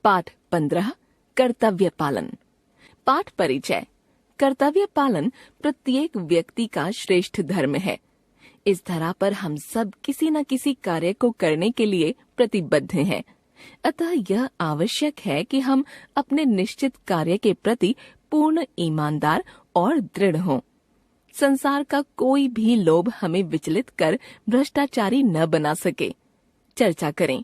पाठ 15 कर्तव्य पालन। पाठ परिचय। कर्तव्य पालन प्रत्येक व्यक्ति का श्रेष्ठ धर्म है। इस धरा पर हम सब किसी न किसी कार्य को करने के लिए प्रतिबद्ध हैं। अतः यह आवश्यक है कि हम अपने निश्चित कार्य के प्रति पूर्ण ईमानदार और दृढ़ हों। संसार का कोई भी लोभ हमें विचलित कर भ्रष्टाचारी न बना सके। चर्चा करें।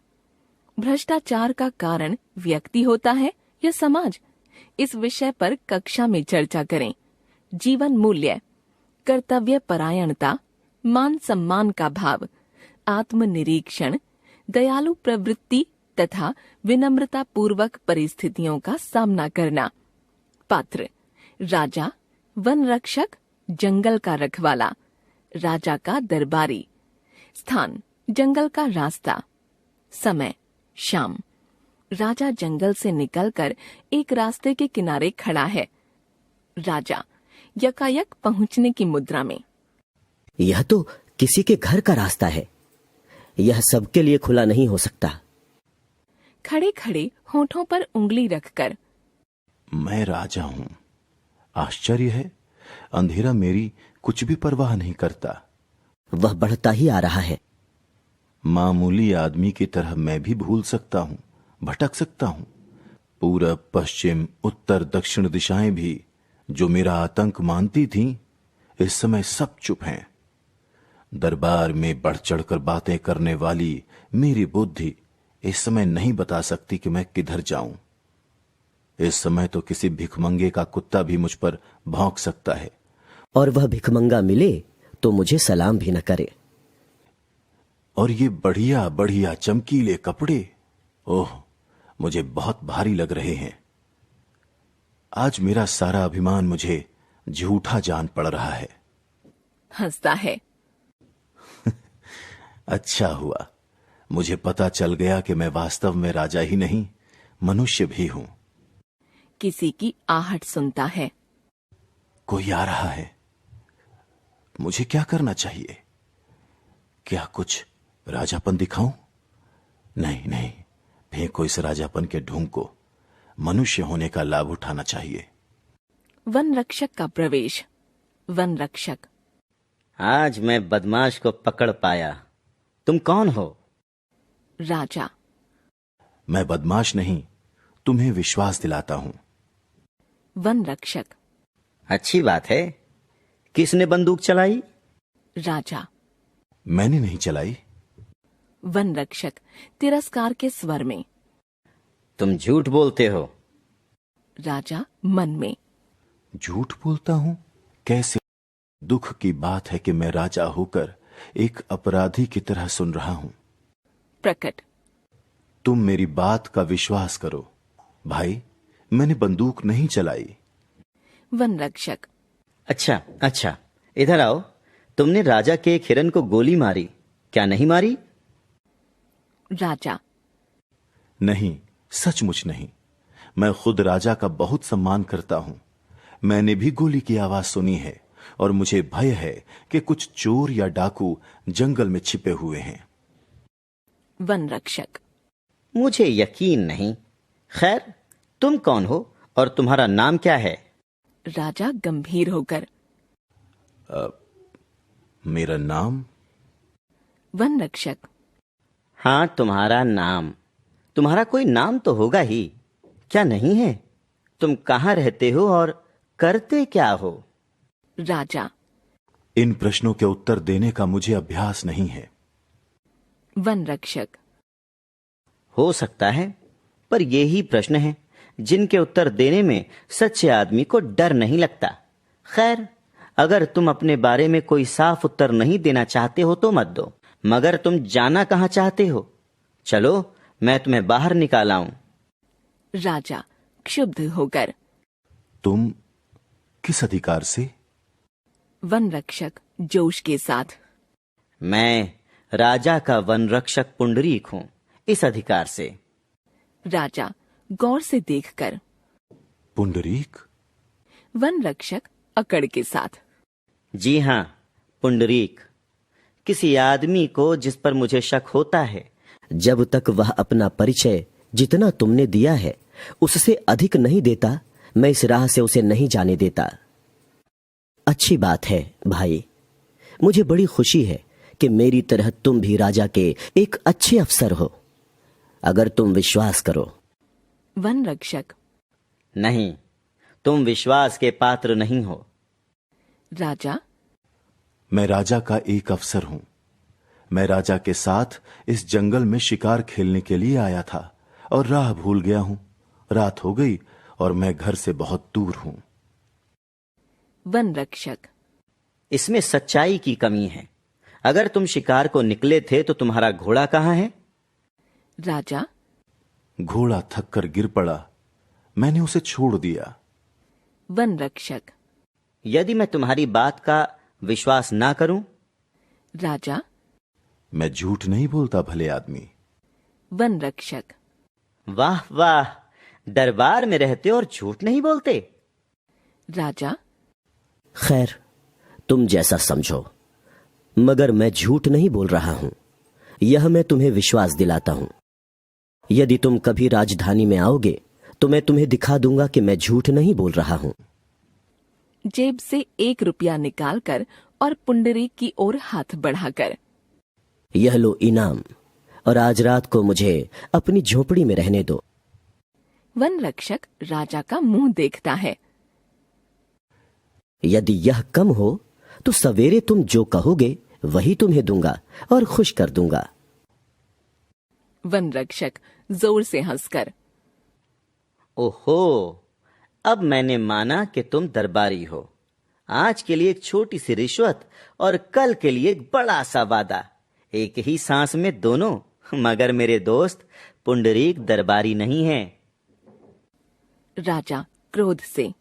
भ्रष्टाचार का कारण व्यक्ति होता है या समाज? इस विषय पर कक्षा में चर्चा करें। जीवन मूल्य, कर्तव्य परायणता, मान सम्मान का भाव, आत्मनिरीक्षण, दयालु प्रवृत्ति तथा विनम्रता पूर्वक परिस्थितियों का सामना करना। पात्र: राजा, वन रक्षक, जंगल का रखवाला, राजा का दरबारी। स्थान: जंगल का रास्ता। समय: शाम। राजा जंगल से निकलकर एक रास्ते के किनारे खड़ा है। राजा यकायक पहुंचने की मुद्रा में। यह तो किसी के घर का रास्ता है। यह सबके लिए खुला नहीं हो सकता। खड़े खड़े होठों पर उंगली रखकर। मैं राजा हूँ। आश्चर्य है, अंधेरा मेरी कुछ भी परवाह नहीं करता। वह बढ़ता ही आ रहा है। मामूली आदमी की तरह मैं भी भूल सकता हूँ, भटक सकता हूँ। पूरब, पश्चिम, उत्तर, दक्षिण दिशाएं भी जो मेरा आतंक मानती थीं, इस समय सब चुप हैं। दरबार में बढ़ चढ़कर बातें करने वाली मेरी बुद्धि इस समय नहीं बता सकती कि मैं किधर जाऊं। इस समय तो किसी भिखमंगे का कुत्ता भी मुझ पर भौंक सकता है। और वह भिखमंगा मिले तो मुझे सलाम भी न करे। और ये बढ़िया बढ़िया चमकीले कपड़े, ओह, मुझे बहुत भारी लग रहे हैं। आज मेरा सारा अभिमान मुझे झूठा जान पड़ रहा है। हंसता है। अच्छा हुआ, मुझे पता चल गया कि मैं वास्तव में राजा ही नहीं, मनुष्य भी हूं। किसी की आहट सुनता है। कोई आ रहा है। मुझे क्या करना चाहिए? क्या कुछ राजापन दिखाऊं? नहीं नहीं, फेंको इस राजापन के ढूंढ को। मनुष्य होने का लाभ उठाना चाहिए। वन रक्षक का प्रवेश। वन रक्षक: आज मैं बदमाश को पकड़ पाया। तुम कौन हो? राजा: मैं बदमाश नहीं, तुम्हें विश्वास दिलाता हूं। वन रक्षक: अच्छी बात है। किसने बंदूक चलाई? राजा: मैंने नहीं चलाई। वन रक्षक तिरस्कार के स्वर में। तुम झूठ बोलते हो। राजा मन में: झूठ बोलता हूं? कैसे? दुख की बात है कि मैं राजा होकर एक अपराधी की तरह सुन रहा हूं। प्रकट: तुम मेरी बात का विश्वास करो। भाई, मैंने बंदूक नहीं चलाई। वन रक्षक: अच्छा अच्छा, इधर आओ। तुमने राजा के एक हिरन को गोली मारी, क्या नहीं मारी? राजा: नहीं, सचमुच नहीं। मैं खुद राजा का बहुत सम्मान करता हूं। मैंने भी गोली की आवाज सुनी है और मुझे भय है कि कुछ चोर या डाकू जंगल में छिपे हुए हैं। वन रक्षक: मुझे यकीन नहीं। खैर, तुम कौन हो और तुम्हारा नाम क्या है? राजा गंभीर होकर: मेरा नाम? वन रक्षक: हाँ, तुम्हारा नाम। तुम्हारा कोई नाम तो होगा ही, क्या नहीं है? तुम कहाँ रहते हो और करते क्या हो? राजा: इन प्रश्नों के उत्तर देने का मुझे अभ्यास नहीं है। वन रक्षक: हो सकता है, पर यही प्रश्न है जिनके उत्तर देने में सच्चे आदमी को डर नहीं लगता। खैर, अगर तुम अपने बारे में कोई साफ उत्तर नहीं देना चाहते हो तो मत दो, मगर तुम जाना कहाँ चाहते हो? चलो, मैं तुम्हें बाहर निकालाऊं। राजा क्षुब्ध होकर: तुम किस अधिकार से? वन रक्षक जोश के साथ: मैं राजा का वन रक्षक पुंडरीक हूं, इस अधिकार से। राजा गौर से देखकर: पुंडरीक? वन रक्षक अकड़ के साथ: जी हां, पुंडरीक। किसी आदमी को जिस पर मुझे शक होता है, जब तक वह अपना परिचय जितना तुमने दिया है उससे अधिक नहीं देता, मैं इस राह से उसे नहीं जाने देता। अच्छी बात है भाई, मुझे बड़ी खुशी है कि मेरी तरह तुम भी राजा के एक अच्छे अफसर हो, अगर तुम विश्वास करो। वन रक्षक। नहीं, तुम विश्वास के पात्र नहीं हो। राजा। मैं राजा का एक अफसर हूं। मैं राजा के साथ इस जंगल में शिकार खेलने के लिए आया था और राह भूल गया हूं। रात हो गई और मैं घर से बहुत दूर हूं। वन रक्षक। इसमें सच्चाई की कमी है। अगर तुम शिकार को निकले थे तो तुम्हारा घोड़ा कहाँ है? राजा। घोड़ा थक कर गिर पड़ा, मैंने उसे छोड़ दिया। वन रक्षक। यदि मैं तुम्हारी बात का विश्वास ना करूं? राजा। मैं झूठ नहीं बोलता भले आदमी। वन रक्षक। वाह वाह, दरबार में रहते और झूठ नहीं बोलते। राजा। खैर, तुम जैसा समझो, मगर मैं झूठ नहीं बोल रहा हूं, यह मैं तुम्हें विश्वास दिलाता हूं। यदि तुम कभी राजधानी में आओगे तो मैं तुम्हें दिखा दूंगा कि मैं झूठ नहीं बोल रहा हूं। जेब से 1 रुपया निकालकर और पुंडरीक की ओर हाथ बढ़ाकर। यह लो इनाम, और आज रात को मुझे अपनी झोपड़ी में रहने दो। वन रक्षक राजा का मुंह देखता है। यदि यह कम हो तो सवेरे तुम जो कहोगे वही तुम्हें दूंगा और खुश कर दूंगा। वन रक्षक जोर से हंसकर। ओहो, अब मैंने माना कि तुम दरबारी हो। आज के लिए एक छोटी सी रिश्वत और कल के लिए एक बड़ा सा वादा, एक ही सांस में दोनों। मगर मेरे दोस्त, पुंडरीक दरबारी नहीं है। राजा क्रोध से।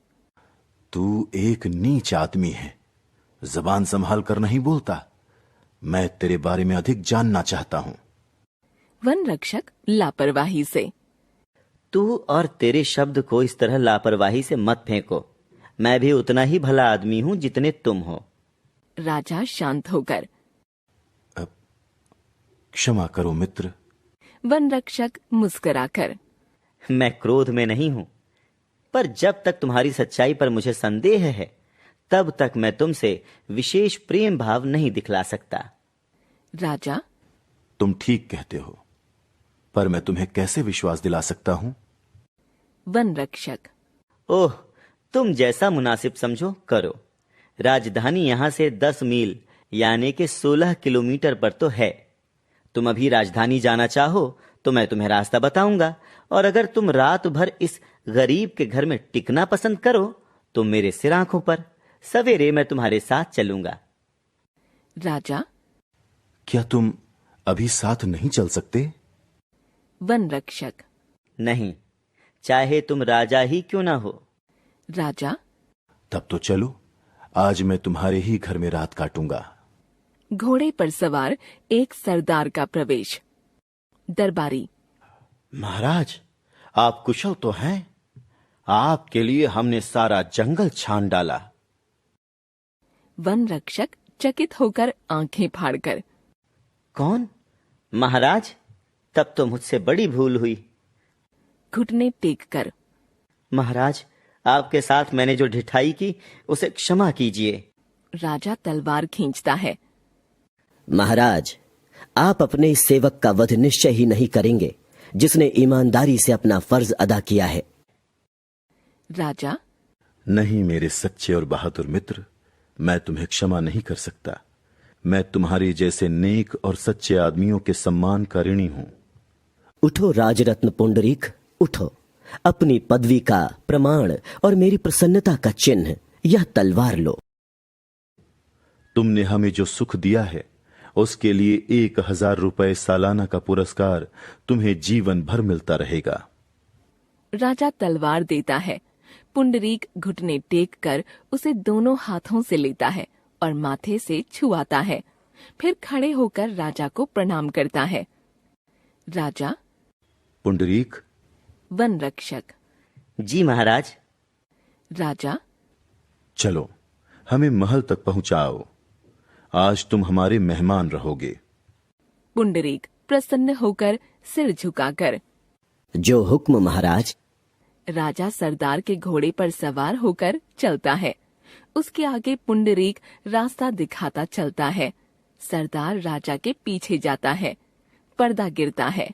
तू एक नीच आदमी है, जबान संभाल कर नहीं बोलता। मैं तेरे बारे में अधिक जानना चाहता हूं। वन रक्षक लापरवाही से। तू और तेरे शब्द को इस तरह लापरवाही से मत फेंको। मैं भी उतना ही भला आदमी हूं जितने तुम हो। राजा शांत होकर। क्षमा करो मित्र। वन रक्षक मुस्कुराकर। मैं क्रोध में नहीं हूं, पर जब तक तुम्हारी सच्चाई पर मुझे संदेह है तब तक मैं तुमसे विशेष प्रेम भाव नहीं दिखला सकता। राजा। तुम ठीक कहते हो, पर मैं तुम्हें कैसे विश्वास दिला सकता हूं? वन रक्षक। ओह, तुम जैसा मुनासिब समझो करो। राजधानी यहां से 10 मील यानी कि 16 किलोमीटर पर तो है। तुम अभी राजधानी जाना चाहो तो मैं तुम्हें रास्ता बताऊंगा, और अगर तुम रात भर इस गरीब के घर में टिकना पसंद करो तो मेरे सिर आंखों पर, सवेरे मैं तुम्हारे साथ चलूंगा। राजा। क्या तुम अभी साथ नहीं चल सकते? वन रक्षक। नहीं, चाहे तुम राजा ही क्यों ना हो। राजा। तब तो चलो, आज मैं तुम्हारे ही घर में रात काटूंगा। घोड़े पर सवार एक सरदार का प्रवेश। दरबारी। महाराज, आप कुशल तो हैं? आपके लिए हमने सारा जंगल छान डाला। वन रक्षक चकित होकर आंखें फाड़कर। कौन? महाराज, तब तो मुझसे बड़ी भूल हुई। घुटने टेक कर। महाराज, आपके साथ मैंने जो ढिठाई की उसे क्षमा कीजिए। राजा तलवार खींचता है। महाराज, आप अपने इस सेवक का वध निश्चय ही नहीं करेंगे जिसने ईमानदारी से अपना फर्ज अदा किया है। राजा। नहीं मेरे सच्चे और बहादुर मित्र, मैं तुम्हें क्षमा नहीं कर सकता। मैं तुम्हारे जैसे नेक और सच्चे आदमियों के सम्मान का ऋणी हूं। उठो राजरत्न पुंडरीक, उठो। अपनी पदवी का प्रमाण और मेरी प्रसन्नता का चिन्ह यह तलवार लो। तुमने हमें जो सुख दिया है उसके लिए 1000 रुपए सालाना का पुरस्कार तुम्हें जीवन भर मिलता रहेगा। राजा तलवार देता है। पुंडरीक घुटने टेक कर उसे दोनों हाथों से लेता है और माथे से छुआता है। फिर खड़े होकर राजा को प्रणाम करता है। राजा। पुंडरीक। वन रक्षक। जी महाराज। राजा। चलो, हमें महल तक पहुंचाओ। आज तुम हमारे मेहमान रहोगे। पुंडरीक प्रसन्न होकर सिर झुकाकर। जो हुक्म महाराज। राजा सरदार के घोड़े पर सवार होकर चलता है। उसके आगे पुंडरीक रास्ता दिखाता चलता है। सरदार राजा के पीछे जाता है। पर्दा गिरता है।